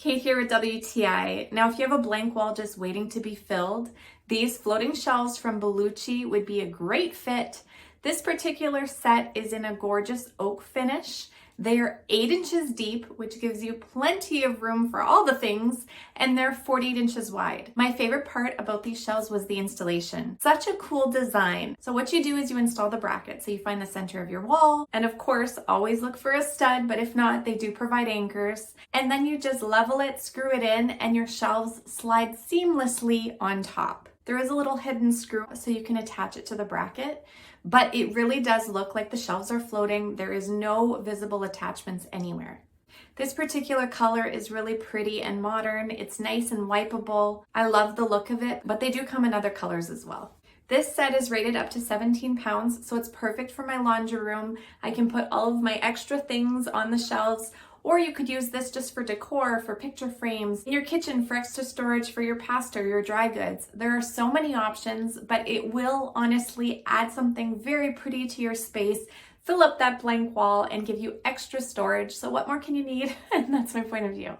Kate here with WTI. Now, if you have a blank wall just waiting to be filled, these floating shelves from Ballucci would be a great fit. This particular set is in a gorgeous oak finish. They are 8 inches deep, which gives you plenty of room for all the things, and they're 48 inches wide. My favorite part about these shelves was the installation. Such a cool design. So what you do is you install the bracket. So you find the center of your wall, and of course, always look for a stud, but if not, they do provide anchors. And then you just level it, screw it in, and your shelves slide seamlessly on top. There is a little hidden screw so you can attach it to the bracket, but it really does look like the shelves are floating. There is no visible attachments anywhere. This particular color is really pretty and modern. It's nice and wipeable. I love the look of it, but they do come in other colors as well. This set is rated up to 17 pounds, so it's perfect for my laundry room. I can put all of my extra things on the shelves, or you could use this just for decor, for picture frames, in your kitchen for extra storage for your pasta or your dry goods. There are so many options, but it will honestly add something very pretty to your space, fill up that blank wall, and give you extra storage. So what more can you need? And that's my point of view.